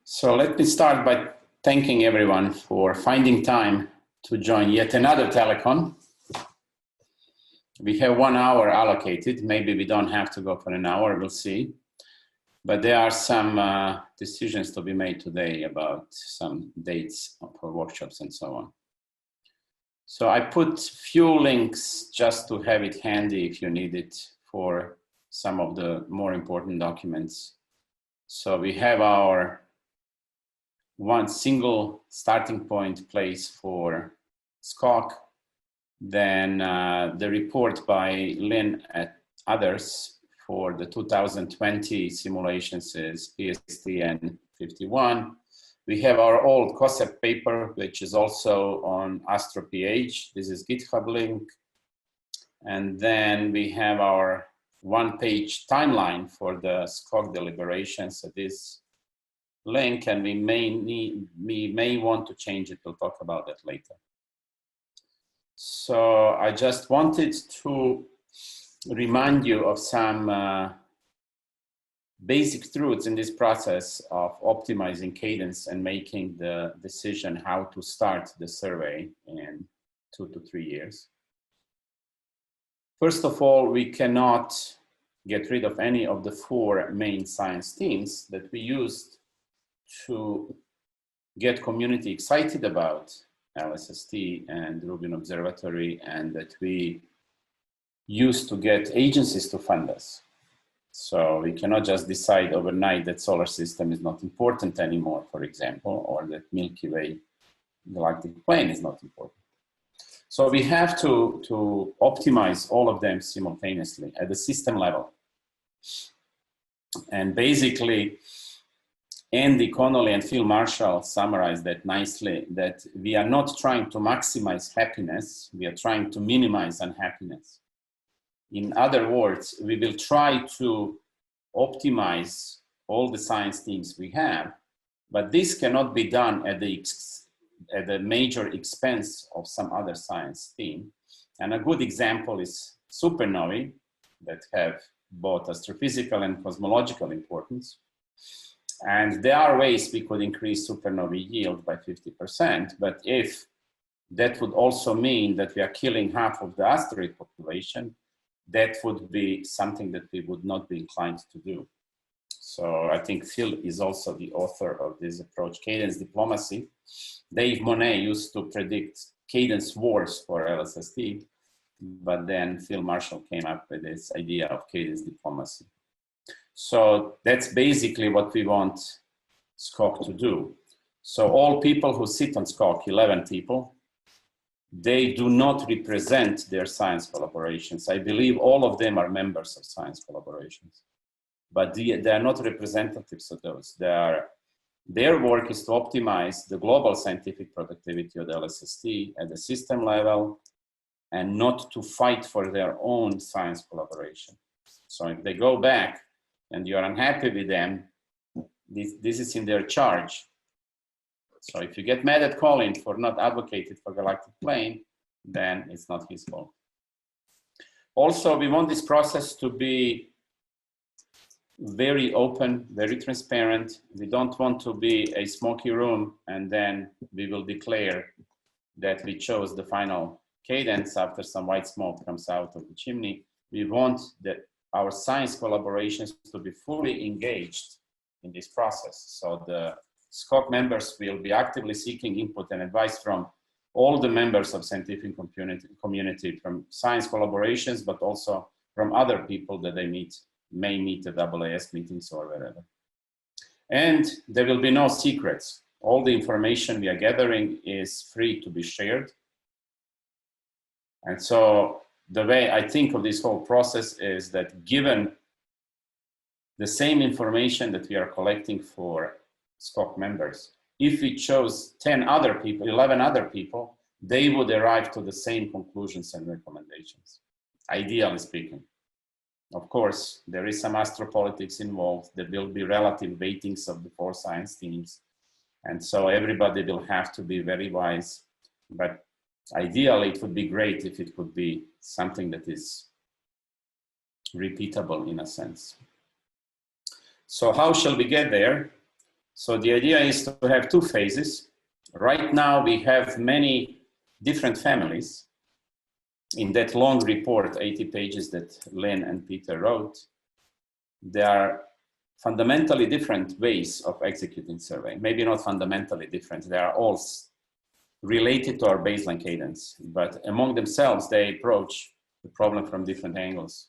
So let me start by thanking everyone for finding time to join yet another Telecon. We have 1 hour allocated. Maybe we don't have to go for an hour, we'll see. But there are some decisions to be made today about some dates for workshops and so on. So I put few links just to have it handy if you need it for some of the more important documents. So we have our one single starting point place for SCOC, then the report by Lynne and others for the 2020 simulations is PSTN 51. We have our old concept paper, which is also on AstroPH. This is GitHub link. And then we have our one-page timeline for the SCOC deliberations at this link, and we may want to change it. We'll talk about that later. So I just wanted to remind you of some basic truths in this process of optimizing Cadence and making the decision how to start the survey in 2 to 3 years. First of all, we cannot get rid of any of the 4 main science teams that we used to get community excited about LSST and Rubin Observatory, and that we used to get agencies to fund us. So we cannot just decide overnight that solar system is not important anymore, for example, or that Milky Way galactic plane is not important. So we have to optimize all of them simultaneously at the system level. And basically, Andy Connolly and Phil Marshall summarized that nicely, that we are not trying to maximize happiness, we are trying to minimize unhappiness. In other words, we will try to optimize all the science teams we have, but this cannot be done at the major expense of some other science team. And a good example is supernovae that have both astrophysical and cosmological importance. And there are ways we could increase supernovae yield by 50%, but if that would also mean that we are killing half of the asteroid population, that would be something that we would not be inclined to do. So I think Phil is also the author of this approach, Cadence diplomacy. Dave Monet used to predict cadence wars for LSST, but then Phil Marshall came up with this idea of cadence diplomacy. So that's basically what we want SCOC to do. So all people who sit on SCOC, 11 people, they do not represent their science collaborations. I believe all of them are members of science collaborations, but they are not representatives of those. Their work is to optimize the global scientific productivity of the LSST at the system level and not to fight for their own science collaboration. So if they go back and you're unhappy with them, this is in their charge. So if you get mad at Colin for not advocating for galactic plane, then it's not his fault. Also, we want this process to be very open, very transparent. We don't want to be a smoky room and then we will declare that we chose the final cadence after some white smoke comes out of the chimney. We want our science collaborations to be fully engaged in this process. So the SCOC members will be actively seeking input and advice from all the members of scientific community from science collaborations, but also from other people that they may meet at AAS meetings or wherever. And there will be no secrets. All the information we are gathering is free to be shared. And so the way I think of this whole process is that given the same information that we are collecting for SCOC members, if we chose 10 other people, 11 other people, they would arrive to the same conclusions and recommendations, ideally speaking. Of course, there is some astropolitics involved. There will be relative weightings of the 4 science teams. And so everybody will have to be very wise. But ideally, it would be great if it could be something that is repeatable in a sense. So how shall we get there? So the idea is to have two phases. Right now we have many different families. In that long report, 80 pages that Lynne and Peter wrote, there are fundamentally different ways of executing survey. Maybe not fundamentally different, they are all related to our baseline cadence, but among themselves, they approach the problem from different angles.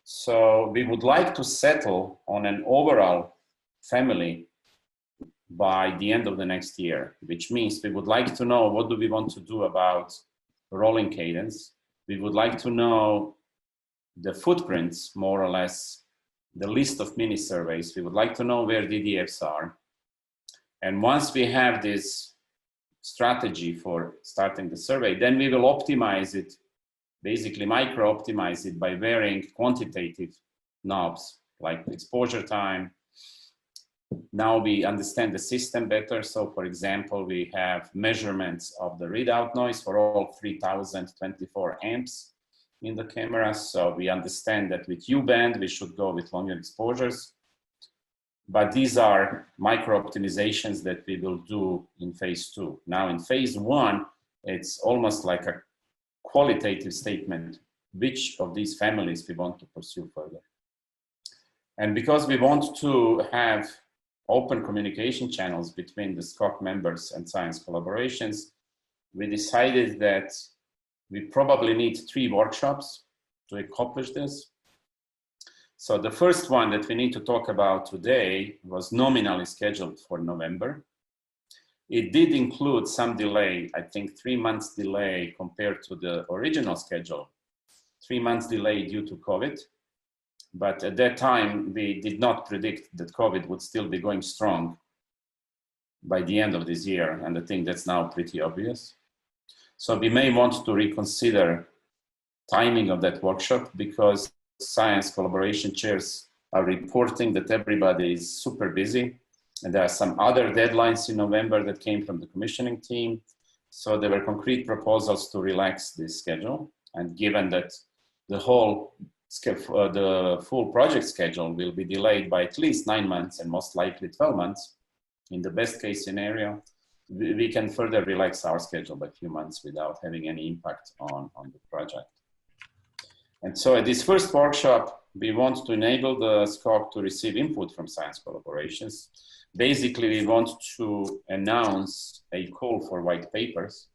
So we would like to settle on an overall family by the end of the next year, which means we would like to know what do we want to do about rolling cadence. We would like to know the footprints, more or less, the list of mini surveys. We would like to know where DDFs are. And once we have this strategy for starting the survey, then we will optimize it, basically micro-optimize it by varying quantitative knobs, like exposure time. Now we understand the system better. So for example, we have measurements of the readout noise for all 3024 amps in the camera. So we understand that with U-band, we should go with longer exposures. But these are micro optimizations that we will do in phase 2. Now in phase 1, it's almost like a qualitative statement, which of these families we want to pursue further. And because we want to have open communication channels between the SCOC members and science collaborations, we decided that we probably need 3 workshops to accomplish this. So the first one that we need to talk about today was nominally scheduled for November. It did include some delay, I think 3 months delay compared to the original schedule, 3 months delay due to COVID. But at that time, we did not predict that COVID would still be going strong by the end of this year. And I think that's now pretty obvious. So we may want to reconsider timing of that workshop because science collaboration chairs are reporting that everybody is super busy. And there are some other deadlines in November that came from the commissioning team. So there were concrete proposals to relax this schedule. And given that the full project schedule will be delayed by at least 9 months and most likely 12 months, in the best case scenario, we can further relax our schedule by a few months without having any impact on the project. And so at this first workshop, we want to enable the SCOC to receive input from science collaborations. Basically, we want to announce a call for white papers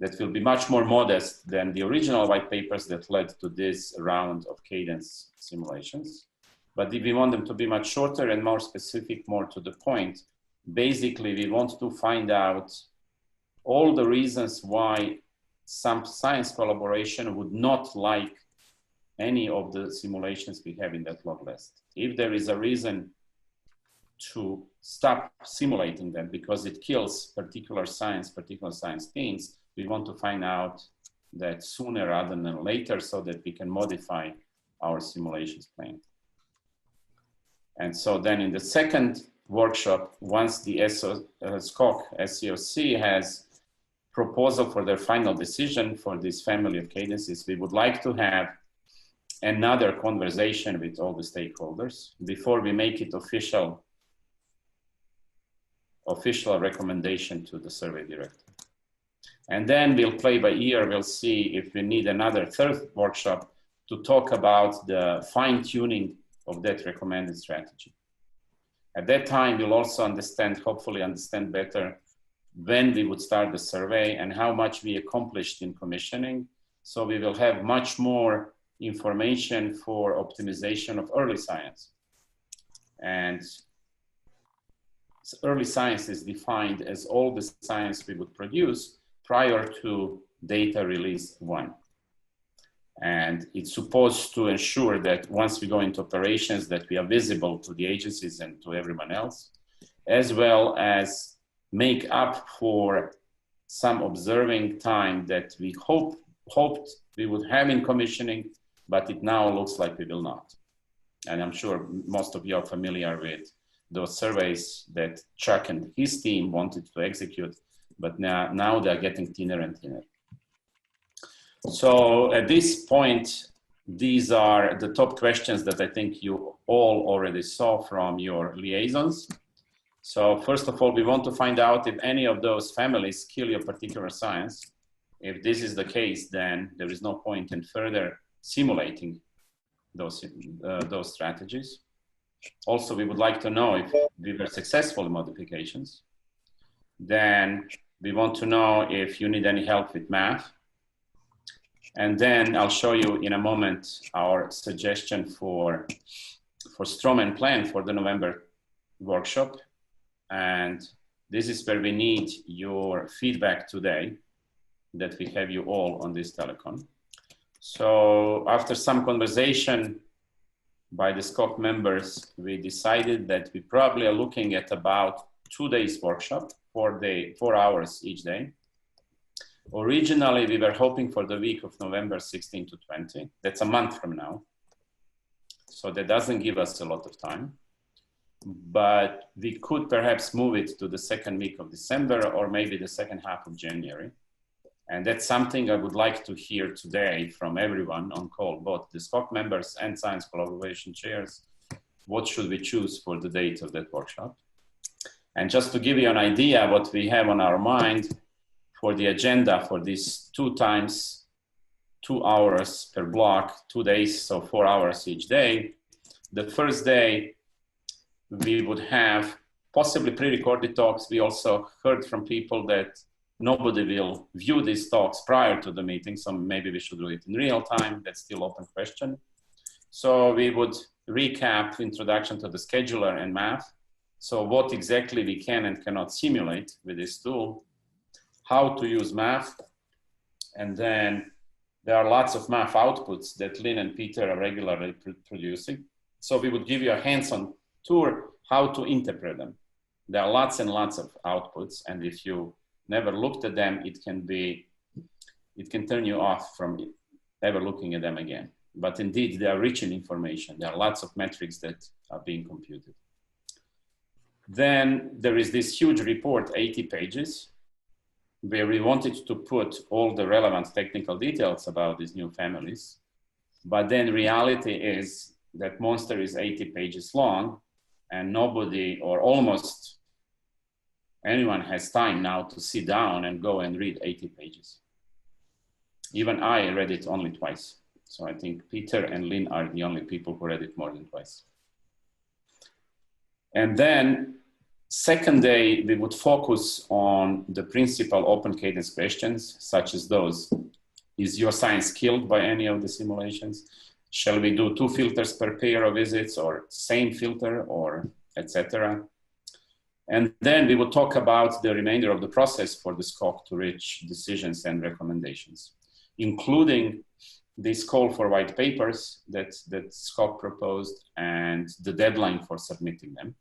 that will be much more modest than the original white papers that led to this round of cadence simulations. But if we want them to be much shorter and more specific, more to the point, basically we want to find out all the reasons why some science collaboration would not like any of the simulations we have in that log list. If there is a reason to stop simulating them because it kills particular science themes, we want to find out that sooner rather than later so that we can modify our simulations plan. And so then in the second workshop, once the SCOC has proposal for their final decision for this family of cadences, we would like to have another conversation with all the stakeholders before we make it official recommendation to the survey director. And then we'll play by ear, we'll see if we need another third workshop to talk about the fine-tuning of that recommended strategy. At that time, we'll also hopefully understand better when we would start the survey and how much we accomplished in commissioning. So we will have much more information for optimization of early science. And early science is defined as all the science we would produce prior to data release 1. And it's supposed to ensure that once we go into operations that we are visible to the agencies and to everyone else, as well as make up for some observing time that we hoped we would have in commissioning, but it now looks like we will not. And I'm sure most of you are familiar with those surveys that Chuck and his team wanted to execute, but now they're getting thinner and thinner. So at this point, these are the top questions that I think you all already saw from your liaisons. So first of all, we want to find out if any of those families kill your particular science. If this is the case, then there is no point in further simulating those strategies. Also, we would like to know if we were successful in modifications. Then we want to know if you need any help with math. And then I'll show you in a moment our suggestion for Strawman plan for the November workshop. And this is where we need your feedback today, that we have you all on this telecon. So after some conversation by the SCOC members, we decided that we probably are looking at about 2 days workshop, 4 hours each day. Originally, we were hoping for the week of November 16 to 20. That's a month from now. So that doesn't give us a lot of time. But we could perhaps move it to the second week of December or maybe the second half of January. And that's something I would like to hear today from everyone on call, both the SCOC members and science collaboration chairs. What should we choose for the date of that workshop? And just to give you an idea what we have on our mind for the agenda for these 2 times 2 hours per block, 2 days, so 4 hours each day. The first day, we would have possibly pre-recorded talks. We also heard from people that nobody will view these talks prior to the meeting, so maybe we should do it in real time. That's still open question. So we would recap introduction to the scheduler and math. So what exactly we can and cannot simulate with this tool, how to use math, and then there are lots of math outputs that Lynne and Peter are regularly producing. So we would give you a hands-on tour how to interpret them. There are lots and lots of outputs, and if you never looked at them, it can turn you off from ever looking at them again. But indeed, they are rich in information. There are lots of metrics that are being computed. Then there is this huge report, 80 pages, where we wanted to put all the relevant technical details about these new families. But then reality is that monster is 80 pages long, and nobody or almost anyone has time now to sit down and go and read 80 pages. Even I read it only twice. So I think Peter and Lynne are the only people who read it more than twice. And then second day, we would focus on the principal open cadence questions, such as those. Is your science killed by any of the simulations? Shall we do 2 filters per pair of visits, or same filter, or etc.? And then we will talk about the remainder of the process for the SCOC to reach decisions and recommendations, including this call for white papers that SCOC proposed and the deadline for submitting them.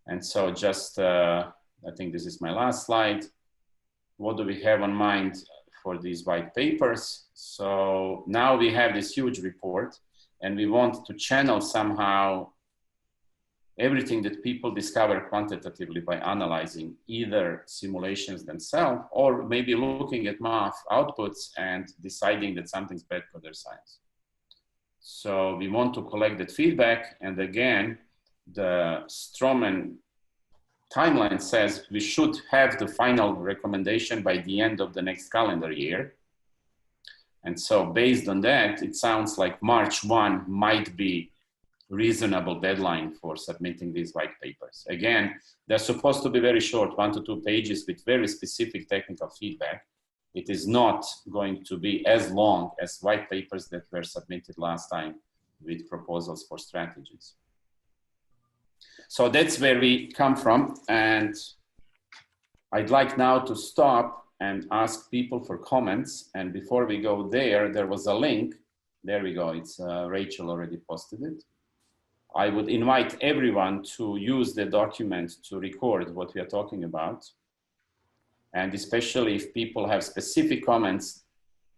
And so just, I think this is my last slide. What do we have on mind for these white papers? So now we have this huge report, and we want to channel somehow everything that people discover quantitatively by analyzing either simulations themselves or maybe looking at math outputs and deciding that something's bad for their science. So we want to collect that feedback. And again, the Strawman timeline says we should have the final recommendation by the end of the next calendar year. And so based on that, it sounds like March 1 might be reasonable deadline for submitting these white papers. Again, they're supposed to be very short, 1 to 2 pages with very specific technical feedback. It is not going to be as long as white papers that were submitted last time with proposals for strategies. So that's where we come from. And I'd like now to stop and ask people for comments. And before we go there, there was a link. There we go. It's Rachel already posted it. I would invite everyone to use the document to record what we are talking about. And especially if people have specific comments,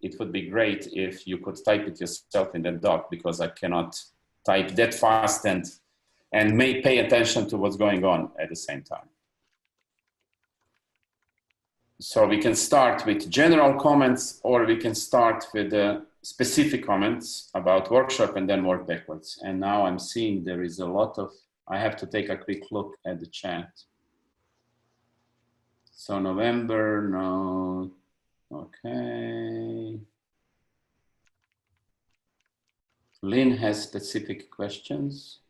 it would be great if you could type it yourself in that doc, because I cannot type that fast and may pay attention to what's going on at the same time. So we can start with general comments, or we can start with the specific comments about workshop and then work backwards. And now I'm seeing there is a lot of I have to take a quick look at the chat. So November, no, okay. Lynne has specific questions.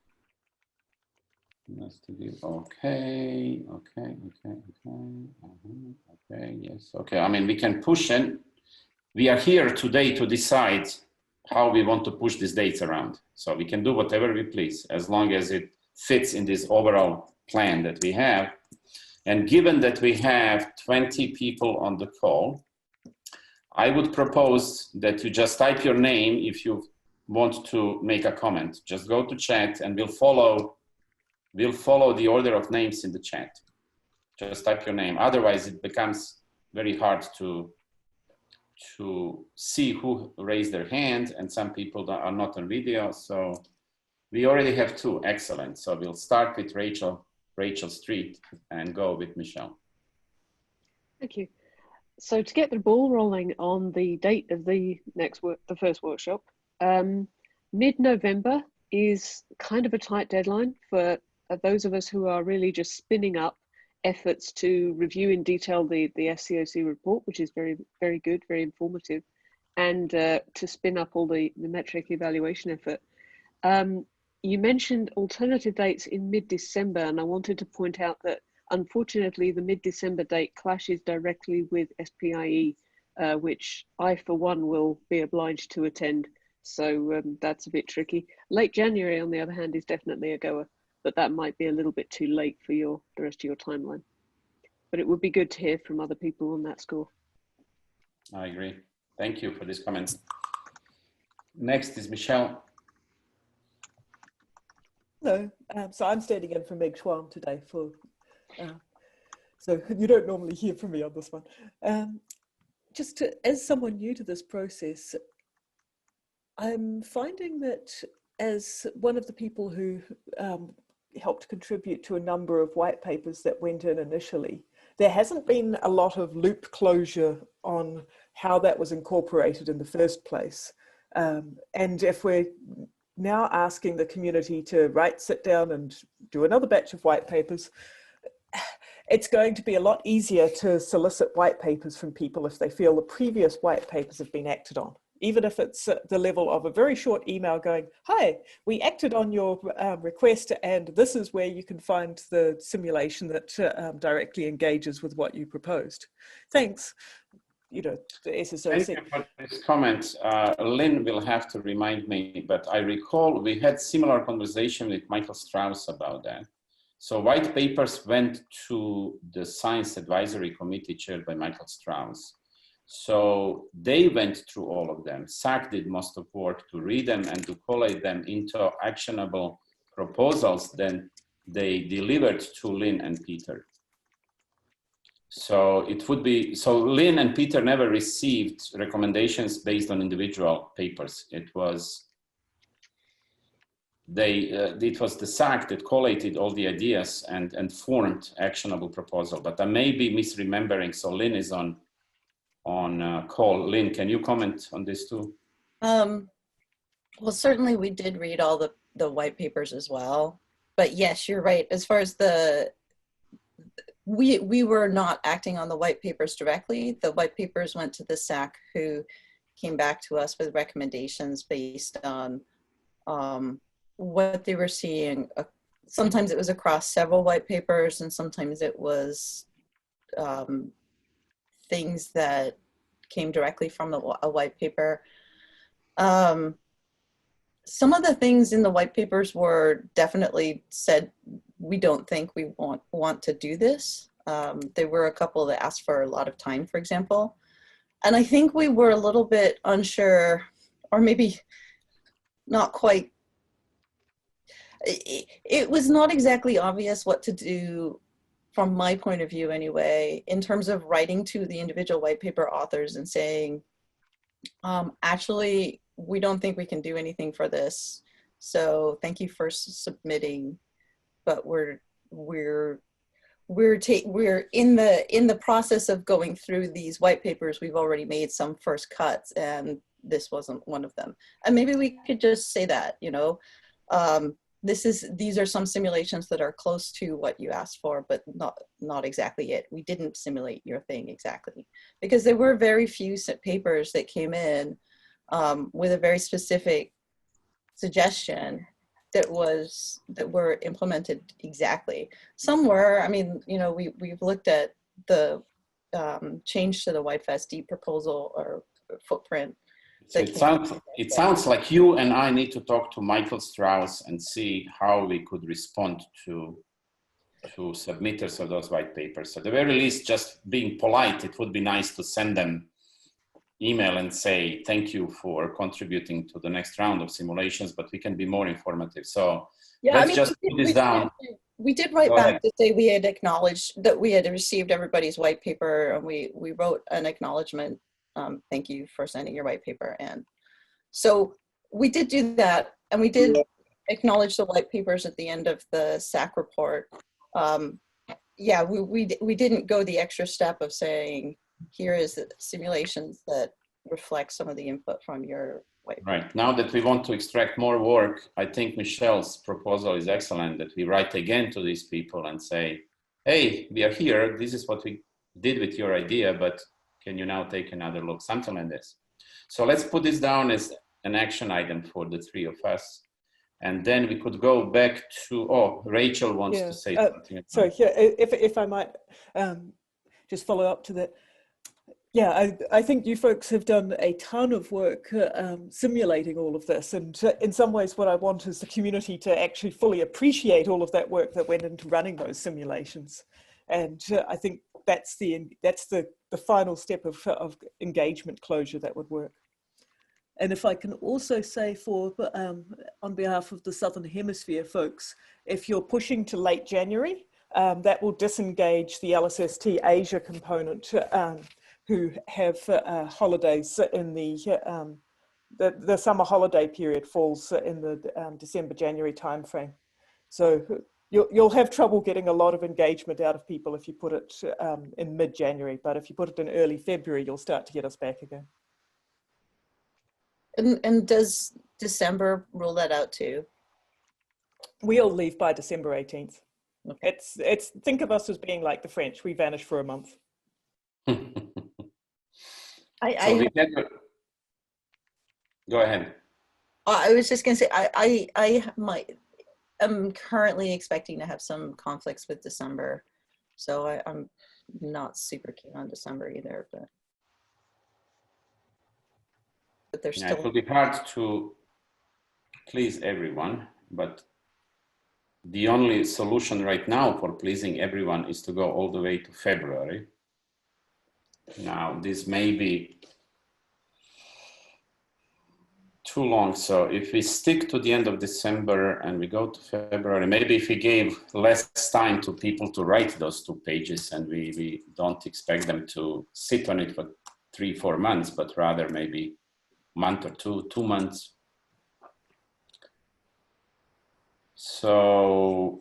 Okay, yes, okay. I mean, we can push, and we are here today to decide how we want to push these dates around. So we can do whatever we please, as long as it fits in this overall plan that we have. And given that we have 20 people on the call, I would propose that you just type your name if you want to make a comment. Just go to chat and we'll follow the order of names in the chat. Just type your name. Otherwise, it becomes very hard to see who raised their hand, and some people are not on video. So we already have 2. Excellent. So we'll start with Rachel Street and go with Michelle. Thank you. So to get the ball rolling on the date of the first workshop, mid-November is kind of a tight deadline for those of us who are really just spinning up efforts to review in detail the SCOC report, which is very, very good, very informative, and to spin up all the metric evaluation effort. You mentioned alternative dates in mid-December, and I wanted to point out that unfortunately the mid-December date clashes directly with SPIE, which I for one will be obliged to attend. So that's a bit tricky. Late January, on the other hand, is definitely a goer, but that might be a little bit too late for the rest of your timeline. But it would be good to hear from other people on that score. I agree. Thank you for this comment. Next is Michelle. Hello. So I'm standing in for Meg Schwan today so you don't normally hear from me on this one. As someone new to this process, I'm finding that as one of the people who helped contribute to a number of white papers that went in initially, there hasn't been a lot of loop closure on how that was incorporated in the first place. And if we're now asking the community to sit down and do another batch of white papers, it's going to be a lot easier to solicit white papers from people if they feel the previous white papers have been acted on. Even if it's at the level of a very short email going, hi, we acted on your request and this is where you can find the simulation that directly engages with what you proposed. Thanks. You know, the SSOC. Thank you for this comment. Lynne will have to remind me, but I recall we had similar conversation with Michael Strauss about that. So white papers went to the Science Advisory Committee chaired by Michael Strauss. So they went through all of them. SCOC did most of work to read them and to collate them into actionable proposals. Then they delivered to Lynne and Peter. So it would be, so Lynne and Peter never received recommendations based on individual papers. It was the SCOC that collated all the ideas and formed actionable proposal. But I may be misremembering. So Lynne is on call. Lynne, can you comment on this too? Well, certainly we did read all the white papers as well. But yes, you're right. As far as we were not acting on the white papers directly. The white papers went to the SCOC, who came back to us with recommendations based on what they were seeing. Sometimes it was across several white papers, and sometimes it was things that came directly from a white paper. Some of the things in the white papers were definitely said, we don't think we want to do this. There were a couple that asked for a lot of time, for example. And I think we were a little bit unsure, or maybe not quite. It was not exactly obvious what to do, from my point of view anyway, in terms of writing to the individual white paper authors and saying, actually, we don't think we can do anything for this. So thank you for submitting, but we're in the process of going through these white papers. We've already made some first cuts, and this wasn't one of them. And maybe we could just say that, you know, these are some simulations that are close to what you asked for, but not exactly it. We didn't simulate your thing exactly, because there were very few papers that came in with a very specific suggestion that were implemented exactly. Some were, I mean, you know, we've looked at the change to the YFSD proposal or footprint. So it sounds like you and I need to talk to Michael Strauss and see how we could respond to submitters of those white papers. So at the very least, just being polite, it would be nice to send them email and say, thank you for contributing to the next round of simulations, but we can be more informative. So yeah, let's just put this down. We did write back to say we had acknowledged that we had received everybody's white paper, and we wrote an acknowledgement. Thank you for sending your white paper. And so we did do that, and we did acknowledge the white papers at the end of the SAC report. Yeah, we didn't go the extra step of saying, here is the simulations that reflect some of the input from your white paper. Right, now that we want to extract more work, I think Michelle's proposal is excellent, that we write again to these people and say, hey, we are here, this is what we did with your idea, but can you now take another look, something like this. So let's put this down as an action item for the three of us. And then we could go back to, oh, Rachel wants to say something. Sorry, yeah, if I might just follow up to that. Yeah, I think you folks have done a ton of work simulating all of this. And in some ways, what I want is the community to actually fully appreciate all of that work that went into running those simulations. And I think that's the final step of engagement closure that would work. And if I can also say on behalf of the Southern Hemisphere folks, if you're pushing to late January, that will disengage the LSST Asia component who have holidays in the summer holiday period falls in the December-January timeframe. So you'll have trouble getting a lot of engagement out of people if you put it in mid-January, but if you put it in early February, you'll start to get us back again. And does December rule that out too? We'll leave by December 18th. Okay. It's think of us as being like the French. We vanish for a month. Go ahead. I was just going to say, I'm currently expecting to have some conflicts with December. So I'm not super keen on December either, but there's still. It will be hard to please everyone, but the only solution right now for pleasing everyone is to go all the way to February. Now, this may be too long. So if we stick to the end of December and we go to February, maybe if we gave less time to people to write those 2 pages and we don't expect them to sit on it for 3-4 months, but rather maybe a month or 2 months. So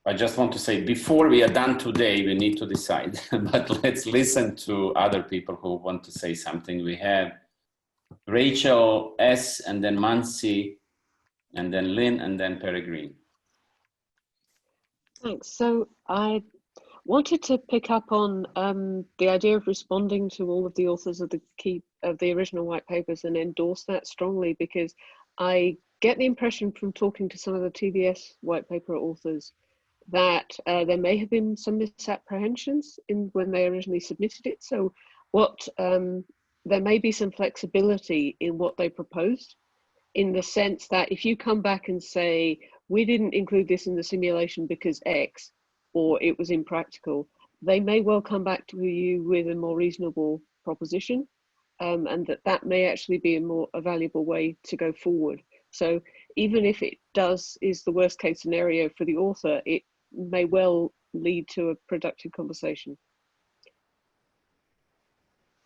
I just want to say, before we are done today, we need to decide, but let's listen to other people who want to say something. We have Rachel S, and then Mansi, and then Lynn, and then Peregrine. Thanks. So I wanted to pick up on the idea of responding to all of the authors of the original white papers and endorse that strongly, because I get the impression from talking to some of the TVS white paper authors that there may have been some misapprehensions when they originally submitted it. So there may be some flexibility in what they proposed, in the sense that if you come back and say, we didn't include this in the simulation because X, or it was impractical, they may well come back to you with a more reasonable proposition, and that may actually be a valuable way to go forward. So even if it is the worst case scenario for the author, it may well lead to a productive conversation.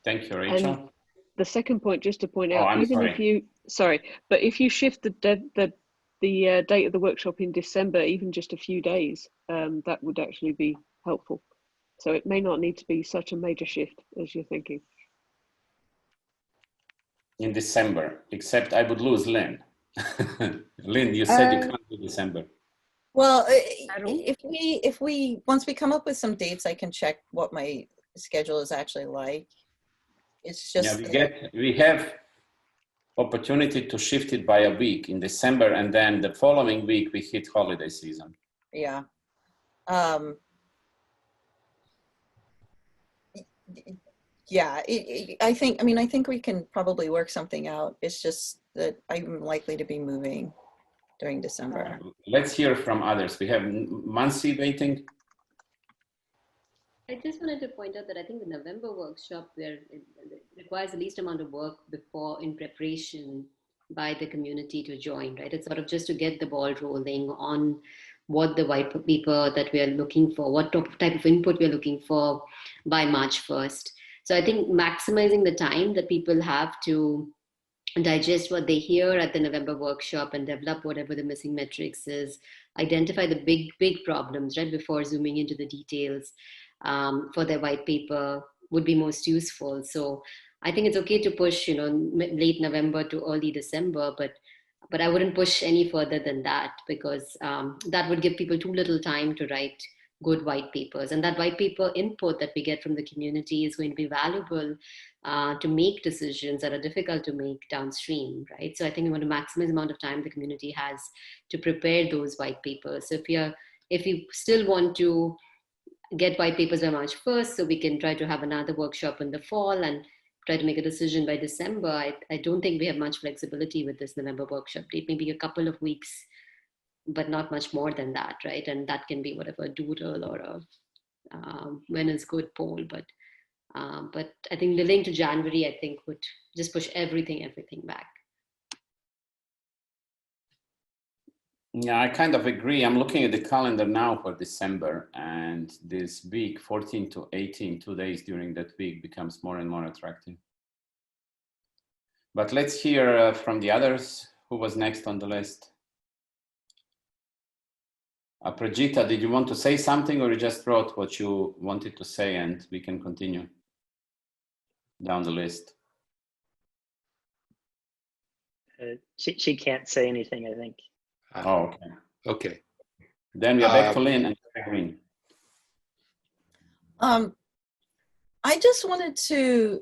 Thank you, Rachel. And the second point, just to point out, if you shift the date of the workshop in December, even just a few days, that would actually be helpful. So it may not need to be such a major shift as you're thinking. In December, except I would lose Lynne. Lynn, you said you can't do December. Well, At all? if we once we come up with some dates, I can check what my schedule is actually like. It's Yeah, just we have opportunity to shift it by a week in December, and then the following week we hit holiday season. yeah. Yeah, I think we can probably work something out. It's just that I'm likely to be moving during December. Let's hear from others. We have Mansi waiting. I just wanted to point out that I think the November workshop, where it requires the least amount of work before in preparation by the community to join, right? It's sort of just to get the ball rolling on what the white paper that we are looking for, what type of input we're looking for by March 1st. So I think maximizing the time that people have to digest what they hear at the November workshop and develop whatever the missing metrics is, identify the big problems right before zooming into the details for their white paper would be most useful. So I think it's okay to push, late November to early December, but I wouldn't push any further than that, because that would give people too little time to write good white papers. And that white paper input that we get from the community is going to be valuable to make decisions that are difficult to make downstream, right? So I think we want to maximize the amount of time the community has to prepare those white papers. So if you still want to get white papers by March 1st, so we can try to have another workshop in the fall and try to make a decision by December, I don't think we have much flexibility with this November workshop date, maybe a couple of weeks, but not much more than that, right? And that can be whatever, a doodle or a when is good poll, but I think delaying to January, I think would just push everything back. Yeah, I kind of agree. I'm looking at the calendar now for December, and this week, 14 to 18, 2 days during that week becomes more and more attractive. But let's hear from the others. Who was next on the list? Prajita, did you want to say something, or you just wrote what you wanted to say and we can continue down the list? She can't say anything, I think. Oh, okay. Okay. Then we are back to Lynne and Green. I just wanted to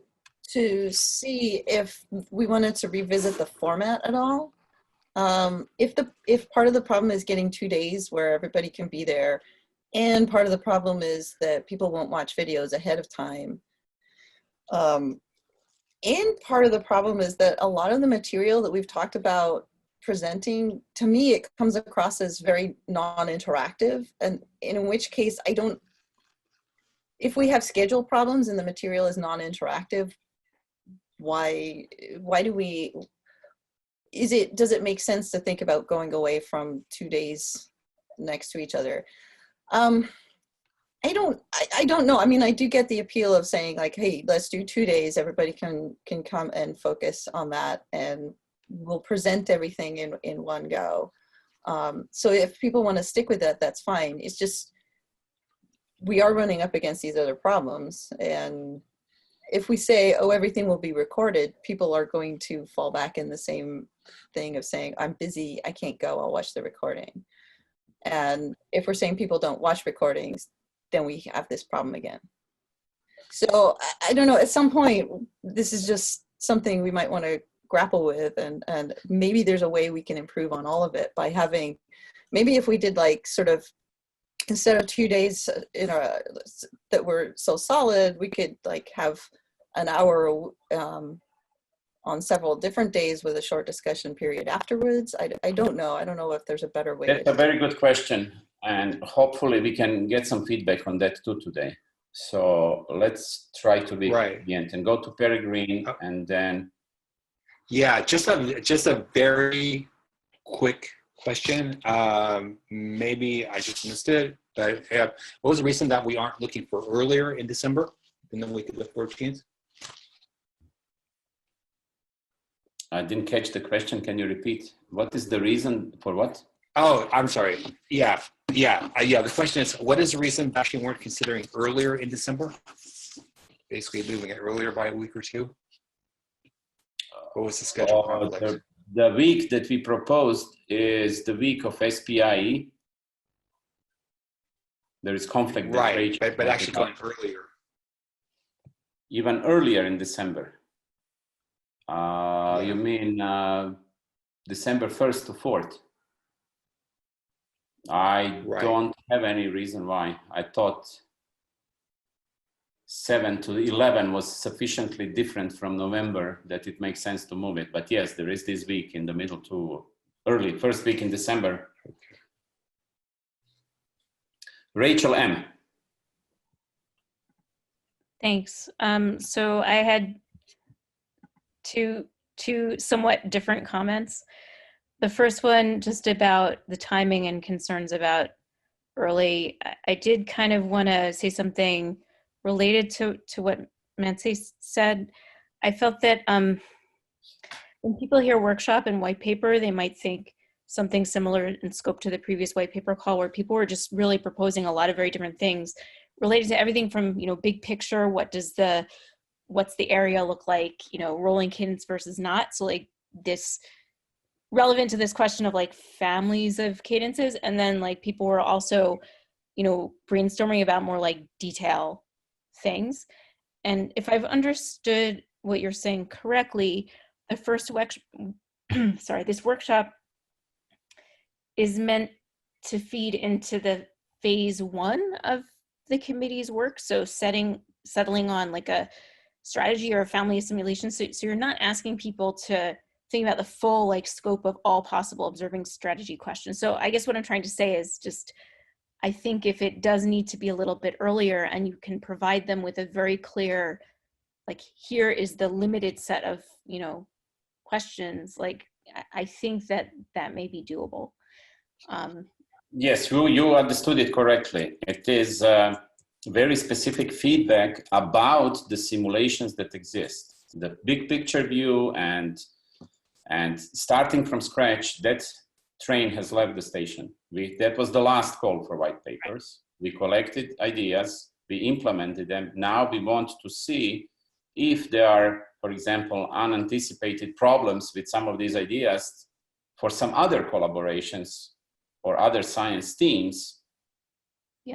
see if we wanted to revisit the format at all. If part of the problem is getting 2 days where everybody can be there, and part of the problem is that people won't watch videos ahead of time, and part of the problem is that a lot of the material that we've talked about presenting, to me, it comes across as very non-interactive, and in which case if we have schedule problems and the material is non-interactive, why do we, does it make sense to think about going away from 2 days next to each other? I don't know. I mean, I do get the appeal of saying like, hey, let's do 2 days. Everybody can come and focus on that, and we'll present everything in one go. So if people want to stick with that, that's fine. It's just, we are running up against these other problems. And if we say, oh, everything will be recorded, people are going to fall back in the same thing of saying, I'm busy, I can't go, I'll watch the recording. And if we're saying people don't watch recordings, then we have this problem again. So I don't know, at some point, this is just something we might want to grapple with, and maybe there's a way we can improve on all of it by having, maybe if we did like sort of, instead of 2 days that were so solid, we could like have an hour on several different days with a short discussion period afterwards. I don't know. I don't know if there's a better way. That's a very good question. And hopefully we can get some feedback on that too today. So let's try to be obedient and go to Peregrine and then. Yeah, just a very quick question. Maybe I just missed it, but what was the reason that we aren't looking for earlier in December than the week of the 14th? I didn't catch the question. Can you repeat? What is the reason for what? Oh, I'm sorry. Yeah. The question is, what is the reason that you weren't considering earlier in December? Basically moving it earlier by a week or two. What was the schedule conflict? the week that we proposed is the week of SPIE. There is conflict. Right, but actually going earlier. Even earlier in December. Yeah. You mean December 1st to 4th? I don't have any reason why. I thought 7 to 11 was sufficiently different from November that it makes sense to move it. But yes, there is this week in the middle to early, first week in December. Rachel M. Thanks. So I had two somewhat different comments. The first one just about the timing and concerns about early. I did kind of want to say something related to what Nancy said. I felt that when people hear workshop and white paper, they might think something similar in scope to the previous white paper call, where people were just really proposing a lot of very different things related to everything from, big picture, what's the area look like, rolling cadence versus not. So like this relevant to this question of like families of cadences. And then like people were also, brainstorming about more like detail things. And if I've understood what you're saying correctly, the first this workshop is meant to feed into the phase 1 of the committee's work. So settling on like a strategy or a family simulation. So you're not asking people to think about the full like scope of all possible observing strategy questions. So I guess what I'm trying to say is just, I think if it does need to be a little bit earlier and you can provide them with a very clear, like here is the limited set of, questions, like I think that may be doable. Yes, you understood it correctly. It is very specific feedback about the simulations that exist, the big picture view, and starting from scratch. That train has left the station. That was the last call for white papers. We collected ideas, we implemented them. Now we want to see if there are, for example, unanticipated problems with some of these ideas for some other collaborations or other science teams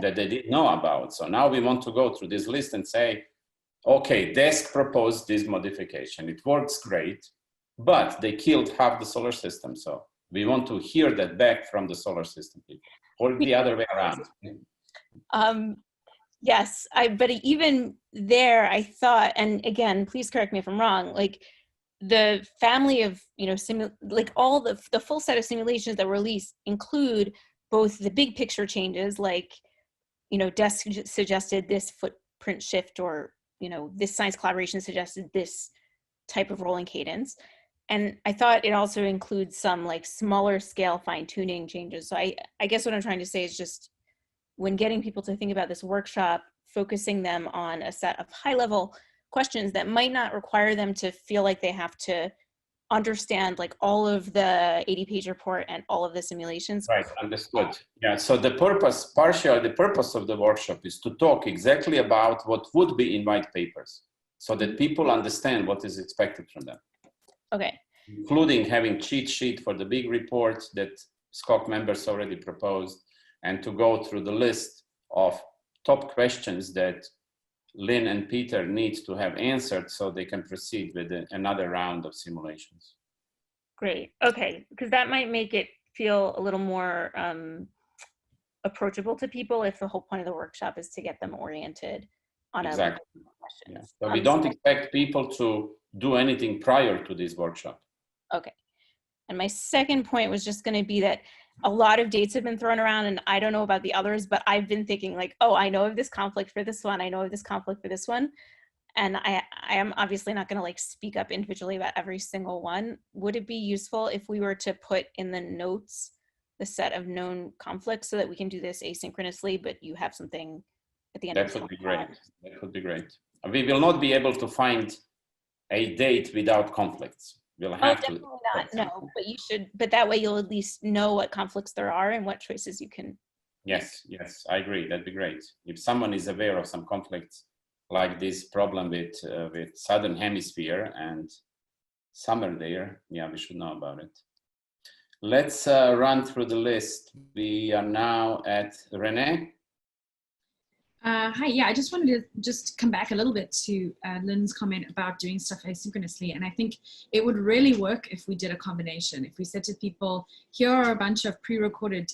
that they didn't know about. So now we want to go through this list and say, okay, DESC proposed this modification. It works great, but they killed half the solar system. So we want to hear that back from the solar system people, or the other way around. Yes, but even there, I thought, and again, please correct me if I'm wrong, like the family of, like all the full set of simulations that were released include both the big picture changes, like, DESC suggested this footprint shift, or, this science collaboration suggested this type of rolling cadence. And I thought it also includes some like smaller scale fine tuning changes. So I guess what I'm trying to say is just, when getting people to think about this workshop, focusing them on a set of high level questions that might not require them to feel like they have to understand like all of the 80-page report and all of the simulations. Right, understood. Yeah, so the purpose of the workshop is to talk exactly about what would be in white papers, so that people understand what is expected from them. Okay. Including having cheat sheet for the big report that SCOC members already proposed, and to go through the list of top questions that Lynne and Peter need to have answered so they can proceed with another round of simulations. Great, okay, because that might make it feel a little more approachable to people if the whole point of the workshop is to get them oriented on exactly. questions. Yeah. So we don't expect people to do anything prior to this workshop. Okay, and my second point was just going to be that a lot of dates have been thrown around, and I don't know about the others, but I've been thinking like, oh, I know of this conflict for this one. I know of this conflict for this one. And I am obviously not going to like speak up individually about every single one. Would it be useful if we were to put in the notes the set of known conflicts so that we can do this asynchronously, but you have something at the end of the That would be great. That would be great. We will not be able to find a date without conflicts. We'll have definitely not. No, but you should. But that way, you'll at least know what conflicts there are and what choices you can. Yes, yes, I agree. That'd be great. If someone is aware of some conflicts, like this problem with Southern Hemisphere and summer there. Yeah, we should know about it. Let's run through the list. We are now at Renee. Hi, yeah, I just wanted to just come back a little bit to Lynne's comment about doing stuff asynchronously. And I think it would really work if we did a combination. If we said to people, here are a bunch of pre-recorded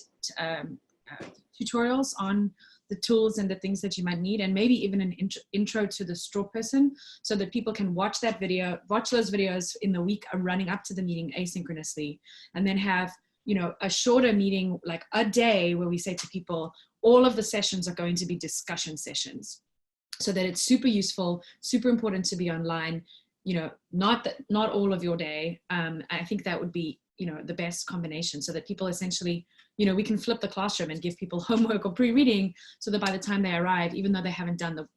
tutorials on the tools and the things that you might need, and maybe even an intro to the straw person, so that people can watch that video, watch those videos in the week running up to the meeting asynchronously, and then have, you know, a shorter meeting, like a day, where we say to people, all of the sessions are going to be discussion sessions, so that it's super useful, super important to be online, you know, not all of your day. I think that would be, you know, the best combination, so that people essentially, you know, we can flip the classroom and give people homework or pre-reading, so that by the time they arrive, even though they haven't done the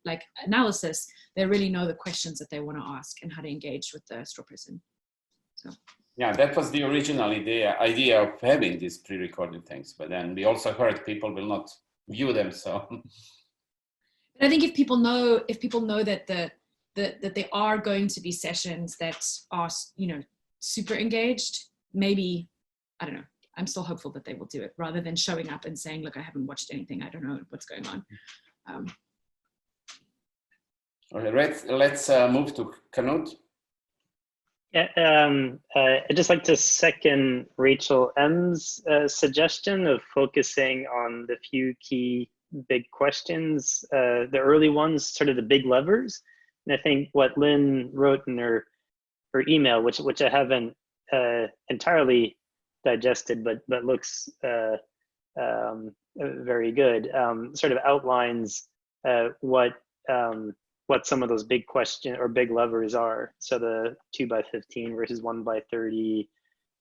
analysis, they really know the questions that they want to ask and how to engage with the straw person. So. Yeah, that was the original idea of having these pre-recorded things, but then we also heard people will not view them. So I think if people know that that there are going to be sessions that are, you know, super engaged, maybe, I don't know, I'm still hopeful that they will do it, rather than showing up and saying, look, I haven't watched anything, I don't know what's going on. All right, let's move to Knut. Yeah, I'd just like to second Rachel M's suggestion of focusing on the few key big questions, the early ones, sort of the big levers. And I think what Lynne wrote in her email, which I haven't entirely digested, but looks very good, sort of outlines what some of those big question or big levers are. So the 2x15 versus 1x30,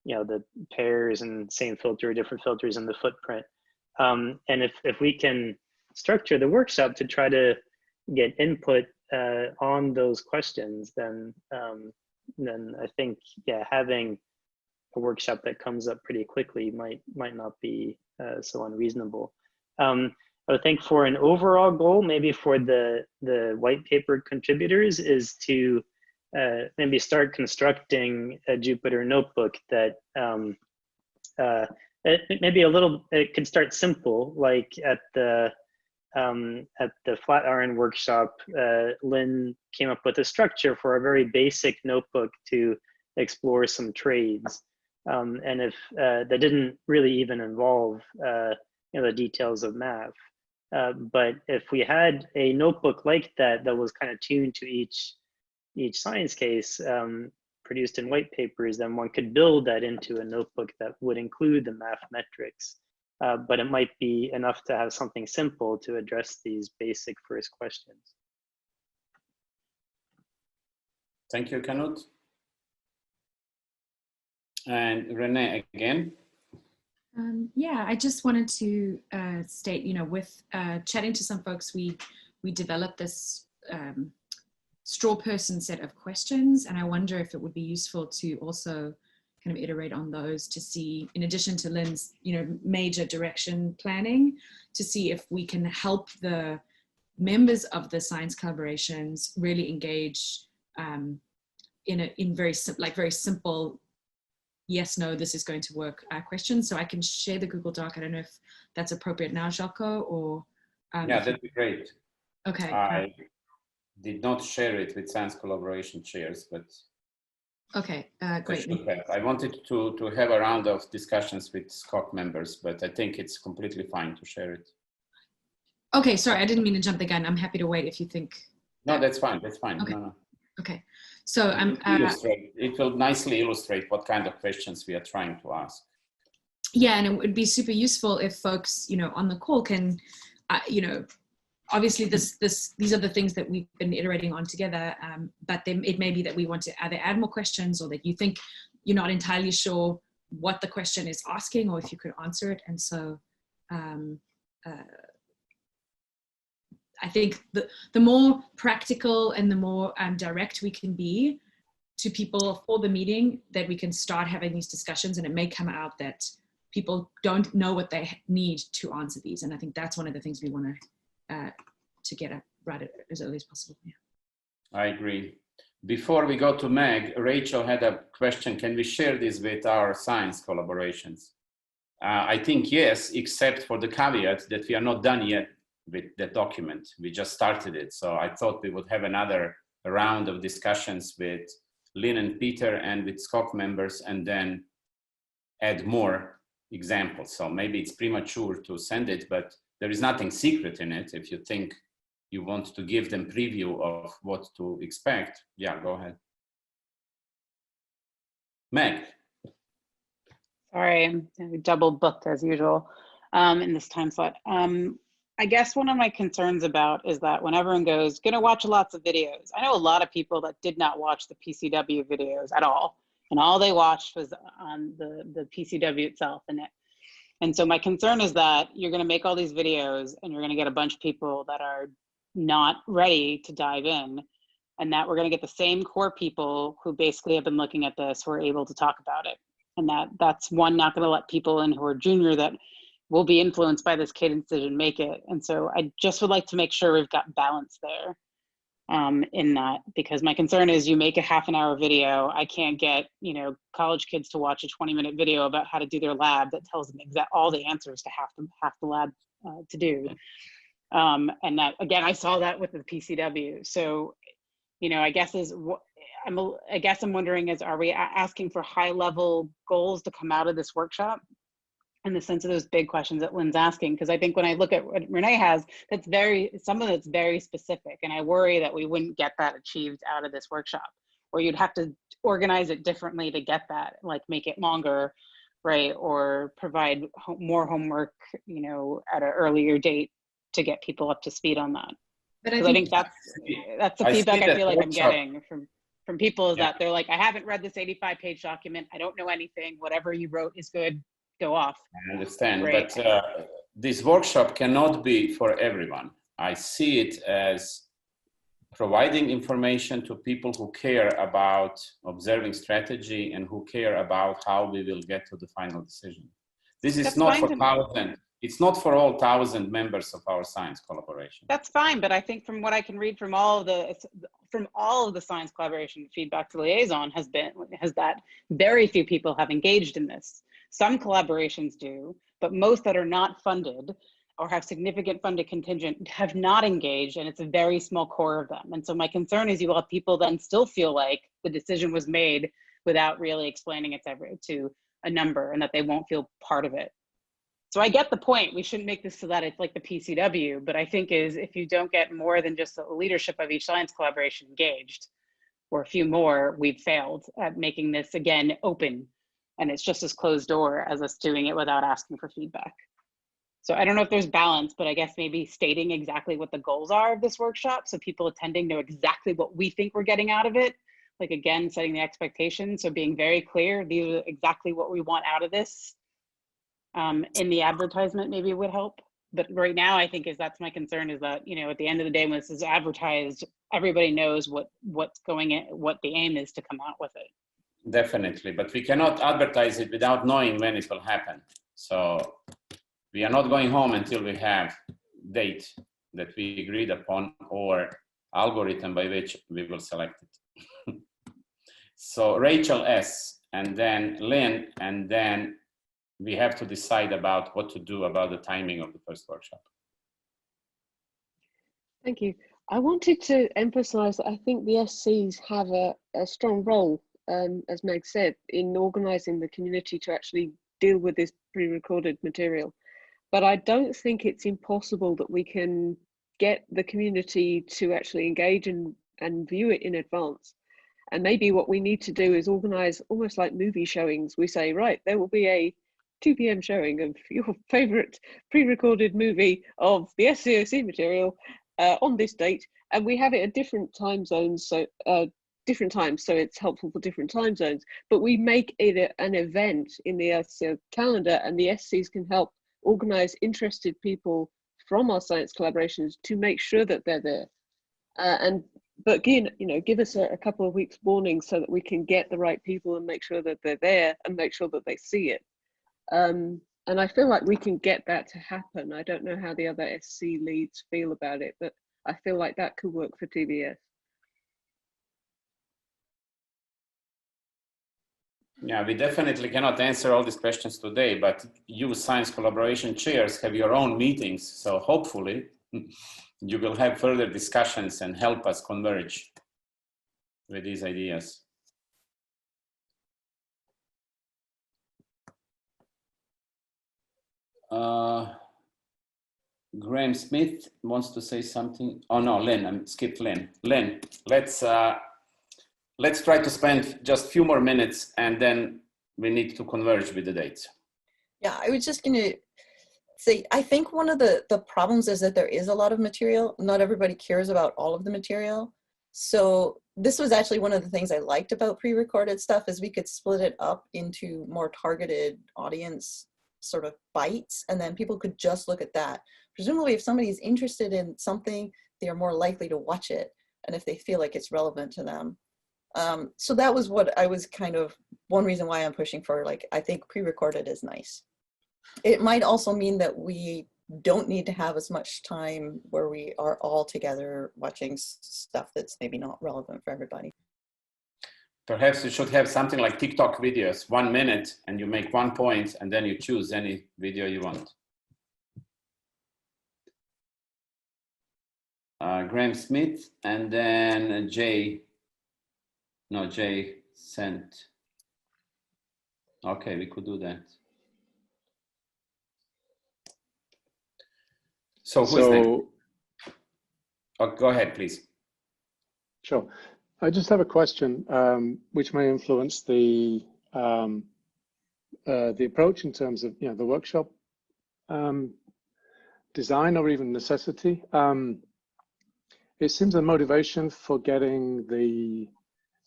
you know, the pairs and same filter, different filters in the footprint. And if we can structure the workshop to try to get input on those questions, then I think, yeah, having a workshop that comes up pretty quickly might not be so unreasonable. I would think for an overall goal, maybe for the white paper contributors, is to maybe start constructing a Jupyter notebook that it could start simple, like at the Flatiron workshop, Lynne came up with a structure for a very basic notebook to explore some trades. And if that didn't really even involve you know, the details of math. But if we had a notebook like that was kind of tuned to each science case produced in white papers, then one could build that into a notebook that would include the math metrics. But it might be enough to have something simple to address these basic first questions. Thank you, Knut. And Renee again. Yeah, I just wanted to state, you know, with chatting to some folks, we developed this straw person set of questions, and I wonder if it would be useful to also kind of iterate on those to see, in addition to Lynne's, you know, major direction planning, to see if we can help the members of the science collaborations really engage in very simple yes, no, this is going to work questions. So I can share the Google Doc. I don't know if that's appropriate now, Zeljko, or yeah, that'd be great. Okay. I did not share it with Science Collaboration chairs, but okay, great. I wanted to have a round of discussions with SCOC members, but I think it's completely fine to share it. Okay, sorry, I didn't mean to jump the gun. I'm happy to wait if you think. No, that's fine. That's fine. Okay. No. Okay, so I'm. It will nicely illustrate what kind of questions we are trying to ask. Yeah, and it would be super useful if folks, you know, on the call can, you know, obviously these are the things that we've been iterating on together, but then it may be that we want to either add more questions, or that you think you're not entirely sure what the question is asking, or if you could answer it. And so I think the more practical and the more direct we can be to people for the meeting, that we can start having these discussions, and it may come out that people don't know what they need to answer these. And I think that's one of the things we want to get at right as early as possible. Yeah. I agree. Before we go to Meg, Rachel had a question. Can we share this with our science collaborations? I think yes, except for the caveat that we are not done yet with the document. We just started it. So I thought we would have another round of discussions with Lynne and Peter and with SCOC members, and then add more examples. So maybe it's premature to send it, but there is nothing secret in it. If you think you want to give them preview of what to expect, yeah, go ahead. Meg. Sorry, I'm double booked as usual in this time slot. I guess one of my concerns about is that when everyone goes, gonna watch lots of videos, I know a lot of people that did not watch the PCW videos at all. And all they watched was on the PCW itself. And so my concern is that you're gonna make all these videos and you're gonna get a bunch of people that are not ready to dive in, and that we're gonna get the same core people who basically have been looking at this who are able to talk about it. And that's one, not gonna let people in who are junior that will be influenced by this Cadence decision make it. And so I just would like to make sure we've got balance there in that, because my concern is you make a half-an-hour video, I can't get, you know, college kids to watch a 20-minute video about how to do their lab that tells them all the answers to half the lab to do. And that, again, I saw that with the PCW. So, you know, I guess I'm wondering is, are we asking for high-level goals to come out of this workshop in the sense of those big questions that Lynne's asking? Because I think when I look at what Renee has, some of it's very specific, and I worry that we wouldn't get that achieved out of this workshop, or you'd have to organize it differently to get that, like make it longer, right? Or provide more homework, you know, at an earlier date to get people up to speed on that. But I think that's the feedback I feel like I'm getting from people is that they're like, I haven't read this 85-page document. I don't know anything. Whatever you wrote is good. Go off. I understand, right. But this workshop cannot be for everyone. I see it as providing information to people who care about observing strategy and who care about how we will get to the final decision. This is not for thousands. It's not for all 1,000 members of our science collaboration. That's fine, but I think from what I can read from all of the science collaboration feedback to liaison has that very few people have engaged in this. Some collaborations do, but most that are not funded or have significant funded contingent have not engaged, and it's a very small core of them. And so my concern is you will have people then still feel like the decision was made without really explaining it to a number, and that they won't feel part of it. So I get the point. We shouldn't make this so that it's like the PCW, but I think is if you don't get more than just the leadership of each science collaboration engaged, or a few more, we've failed at making this, again, open. And it's just as closed door as us doing it without asking for feedback. So I don't know if there's balance, but I guess maybe stating exactly what the goals are of this workshop so people attending know exactly what we think we're getting out of it. Like, again, setting the expectations. So being very clear, these are exactly what we want out of this. In the advertisement maybe would help. But right now, I think that's my concern is that, you know, at the end of the day, when this is advertised, everybody knows what's going in, what the aim is to come out with it. Definitely, but we cannot advertise it without knowing when it will happen. So we are not going home until we have date that we agreed upon or algorithm by which we will select it. So Rachel S, and then Lynne, and then we have to decide about what to do about the timing of the first workshop. Thank you. I wanted to emphasize that I think the SCs have a strong role, as Meg said, in organizing the community to actually deal with this pre-recorded material. But I don't think it's impossible that we can get the community to actually engage and view it in advance. And maybe what we need to do is organize almost like movie showings. We say, right, there will be a 2 p.m. showing of your favorite pre-recorded movie of the SCOC material on this date, and we have it at different time zones, so different times, so it's helpful for different time zones. But we make it an event in the SCO calendar, and the SCs can help organize interested people from our science collaborations to make sure that they're there. But again, you know, give us a couple of weeks warning so that we can get the right people and make sure that they're there and make sure that they see it. And I feel like we can get that to happen. I don't know how the other SC leads feel about it, but I feel like that could work for TBS. Yeah, we definitely cannot answer all these questions today, but you science collaboration chairs have your own meetings. So hopefully you will have further discussions and help us converge with these ideas. Graham Smith wants to say something. Oh no, Lynne, I skipped Lynne. Lynne, let's try to spend just a few more minutes and then we need to converge with the dates. Yeah, I was just going to say, I think one of the problems is that there is a lot of material. Not everybody cares about all of the material. So this was actually one of the things I liked about pre-recorded stuff is we could split it up into more targeted audience sort of bites, and then people could just look at that. Presumably if somebody is interested in something, they are more likely to watch it, and if they feel like it's relevant to them. So that was what I was kind of, one reason why I'm pushing for, like, I think pre-recorded is nice. It might also mean that we don't need to have as much time where we are all together watching stuff that's maybe not relevant for everybody. Perhaps you should have something like TikTok videos, 1 minute, and you make 1 point, and then you choose any video you want. Graham Smith, and then Jay sent. Okay, we could do that. So who's next? Oh, go ahead, please. Sure. I just have a question which may influence the approach in terms of the workshop design or even necessity. It seems a motivation for getting the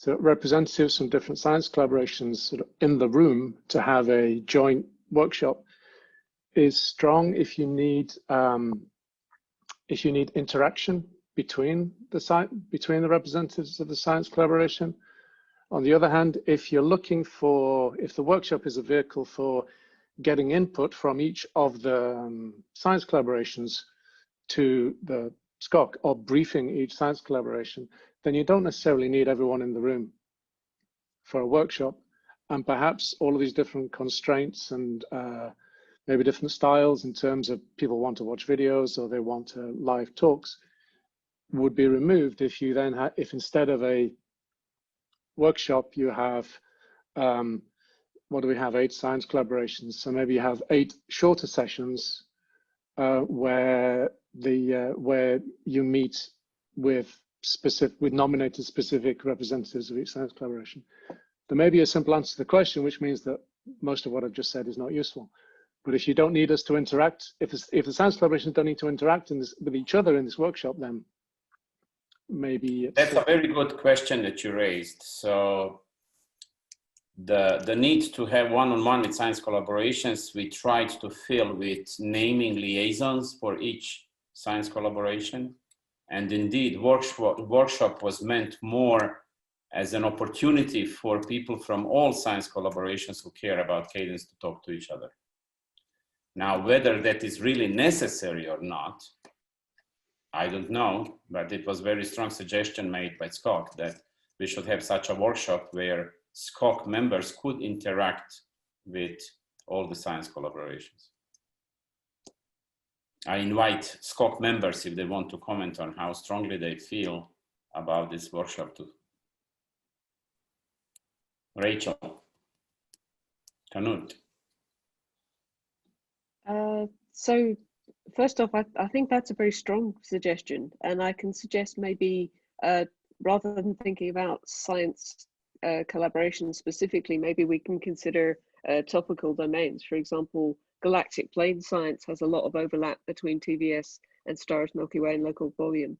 representatives from different science collaborations sort of in the room to have a joint workshop is strong if you need interaction between the representatives of the science collaboration. On the other hand, if you're looking for, if the workshop is a vehicle for getting input from each of the science collaborations to the SCOC or briefing each science collaboration, then you don't necessarily need everyone in the room for a workshop. And perhaps all of these different constraints and maybe different styles in terms of people want to watch videos or they want live talks would be removed if you then had, if instead of a workshop you have what do we have, 8 science collaborations, so maybe you have 8 shorter sessions where you meet with nominated specific representatives of each science collaboration. There may be a simple answer to the question, which means that most of what I've just said is not useful. But if you don't need us to interact, if the science collaborations don't need to interact with each other in this workshop, then maybe that's a very good question that you raised. So the need to have one-on-one with science collaborations, we tried to fill with naming liaisons for each science collaboration. And indeed, workshop was meant more as an opportunity for people from all science collaborations who care about Cadence to talk to each other. Now, whether that is really necessary or not, I don't know, but it was a very strong suggestion made by SCOC that we should have such a workshop where SCOC members could interact with all the science collaborations. I invite SCOC members, if they want to comment on how strongly they feel about this workshop too. Rachel, Knut. So first off, I think that's a very strong suggestion, and I can suggest maybe rather than thinking about science collaboration specifically, maybe we can consider topical domains. For example, galactic plane science has a lot of overlap between TVS and stars, Milky Way, and local volume.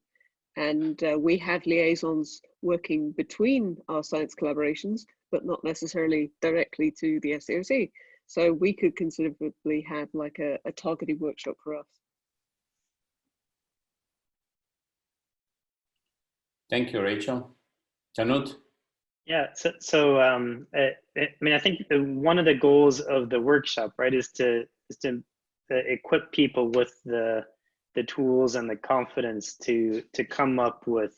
And we have liaisons working between our science collaborations, but not necessarily directly to the SCOC. So we could considerably have like a targeted workshop for us. Thank you, Rachel. Knut? Yeah, I mean, I think one of the goals of the workshop, right, is to equip people with the tools and the confidence to come up with,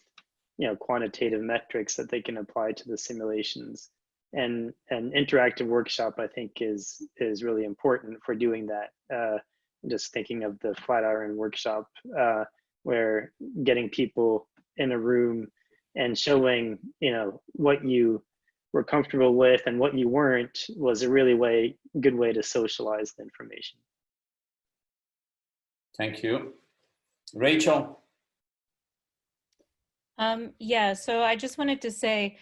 quantitative metrics that they can apply to the simulations. and an interactive workshop, I think, is really important for doing that. Just thinking of the Flatiron workshop, where getting people in a room and showing, you know, what you were comfortable with and what you weren't was a really good way to socialize the information. Thank you. Rachel? Yeah, so I just wanted to say,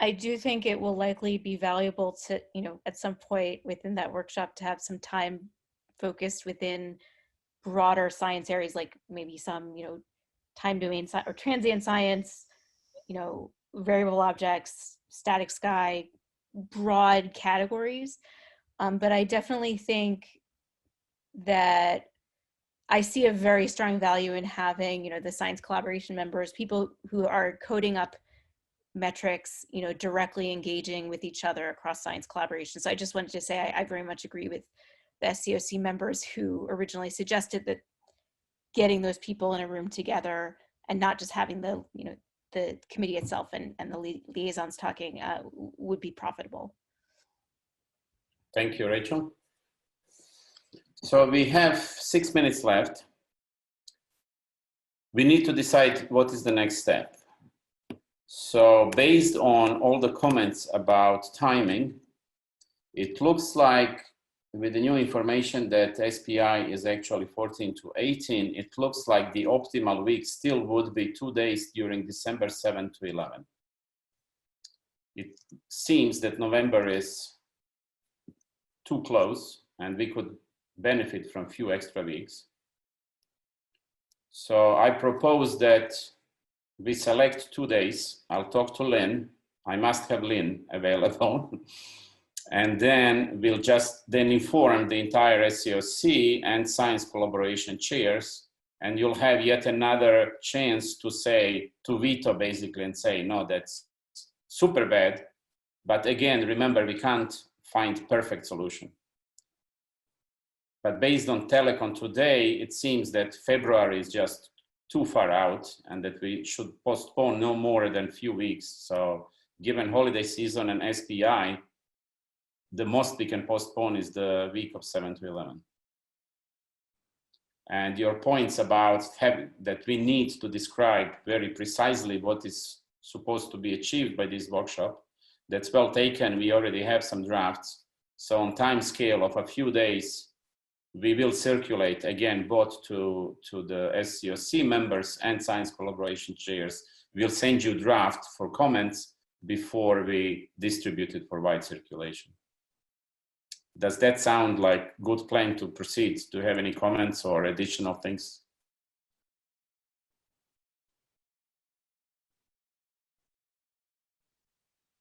I do think it will likely be valuable to, you know, at some point within that workshop to have some time focused within broader science areas, like maybe some, you know, time domain or transient science, you know, variable objects, static sky, broad categories. But I definitely think that I see a very strong value in having, you know, the science collaboration members, people who are coding up metrics, you know, directly engaging with each other across science collaboration. So I just wanted to say I very much agree with the SCOC members who originally suggested that getting those people in a room together and not just having the, you know, the committee itself and the liaisons talking would be profitable. Thank you, Rachel. So we have 6 minutes left. We need to decide what is the next step. So based on all the comments about timing, it looks like with the new information that SPI is actually 14 to 18, it looks like the optimal week still would be 2 days during December 7 to 11. It seems that November is too close and we could benefit from few extra weeks. So I propose that we select 2 days. I'll talk to Lynne. I must have Lynne available. And then we'll just then inform the entire SCOC and science collaboration chairs. And you'll have yet another chance to say, to veto basically and say, no, that's super bad. But again, remember, we can't find perfect solution. But based on Telecon today, it seems that February is just too far out and that we should postpone no more than a few weeks. So given holiday season and SPI, the most we can postpone is the week of 7 to 11. And your points about that we need to describe very precisely what is supposed to be achieved by this workshop, that's well taken. We already have some drafts. So on time scale of a few days, we will circulate again both to the SCOC members and science collaboration chairs. We'll send you draft for comments before we distribute it for wide circulation. Does that sound like a good plan to proceed? Do you have any comments or additional things?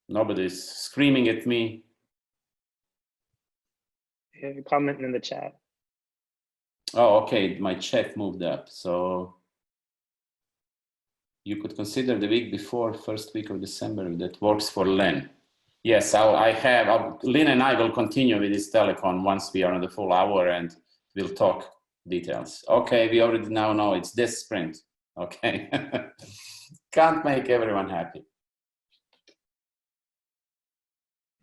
Nobody's screaming at me. Comment in the chat. Oh, okay, my chat moved up. So you could consider the week before, first week of December, that works for Lynne. Yes, Lynne and I will continue with this Telecon once we are on the full hour and we'll talk details. Okay, we already now know it's this sprint. Okay, can't make everyone happy.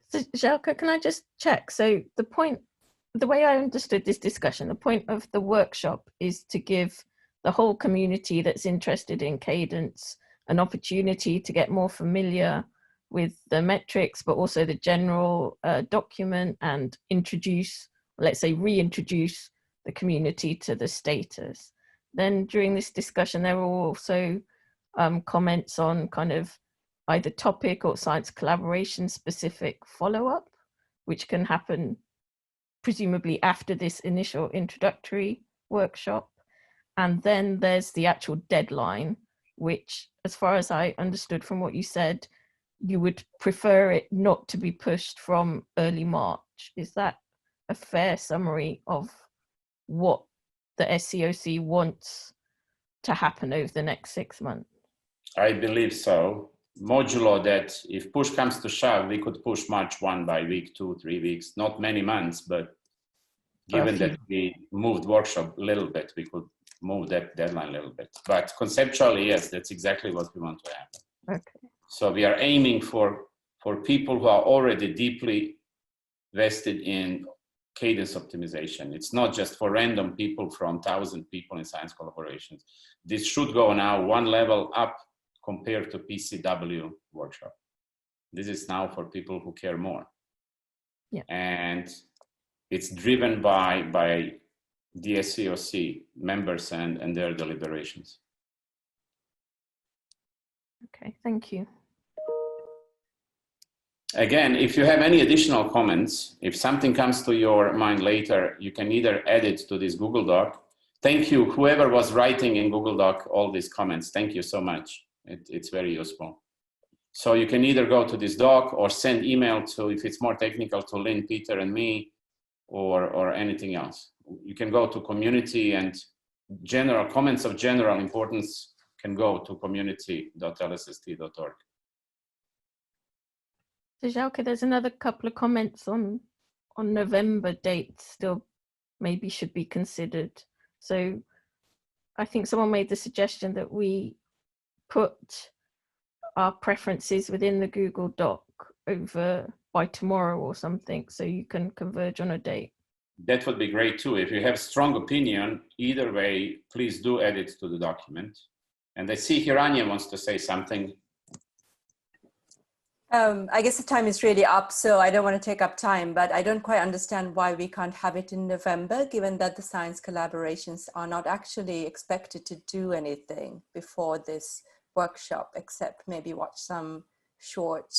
So, Zeljko, can I just check? So the way I understood this discussion, the point of the workshop is to give the whole community that's interested in Cadence an opportunity to get more familiar with the metrics, but also the general document, and introduce, let's say, reintroduce the community to the status. Then during this discussion, there were also comments on kind of either topic or science collaboration specific follow-up, which can happen presumably after this initial introductory workshop. And then there's the actual deadline, which, as far as I understood from what you said, you would prefer it not to be pushed from early March. Is that a fair summary of what the SCOC wants to happen over the next 6 months? I believe so. Modulo that if push comes to shove, we could push March 1 by week 2, 3 weeks, not many months, but given that we moved workshop a little bit, we could move that deadline a little bit. But conceptually, yes, that's exactly what we want to happen. Okay. So we are aiming for for people who are already deeply vested in cadence optimization. It's not just for random people from 1,000 people in science collaborations. This should go now one level up compared to PCW workshop. This is now for people who care more. Yeah. And it's driven by the SCOC members and their deliberations. Okay, thank you. Again, if you have any additional comments, if something comes to your mind later, you can either add it to this Google Doc. Thank you, whoever was writing in Google Doc all these comments. Thank you so much. It's very useful. So you can either go to this doc or send email to, if it's more technical, to Lynne, Peter, and me, or anything else. You can go to community, and general comments of general importance can go to community.lsst.org. So Zeljko, there's another couple of comments on November dates still maybe should be considered. So I think someone made the suggestion that we put our preferences within the Google Doc over by tomorrow or something, so you can converge on a date. That would be great too. If you have strong opinion, either way, please do add it to the document. And I see Hiranya wants to say something. I guess the time is really up, so I don't want to take up time, but I don't quite understand why we can't have it in November, given that the science collaborations are not actually expected to do anything before this workshop, except maybe watch some short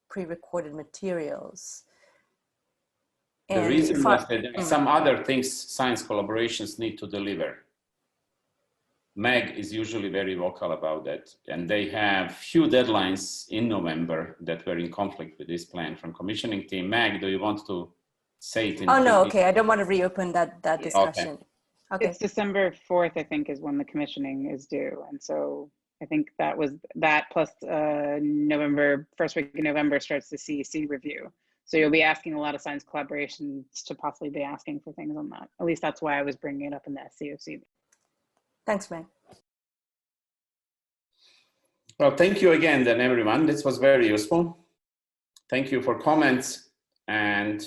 pre-recorded materials. The reason was that there are some other things science collaborations need to deliver. Meg is usually very vocal about that, and they have few deadlines in November that were in conflict with this plan from commissioning team. Meg, do you want to say it in? Oh no, okay, I don't want to reopen that discussion. Okay. It's December 4th, I think, is when the commissioning is due, and so I think that was that plus November, first week of November starts the CEC review. So you'll be asking a lot of science collaborations to possibly be asking for things on that. At least that's why I was bringing it up in the SCOC. Thanks, Meg. Well, thank you again then, everyone. This was very useful. Thank you for comments, and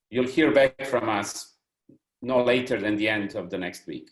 you'll hear back from us no later than the end of the next week.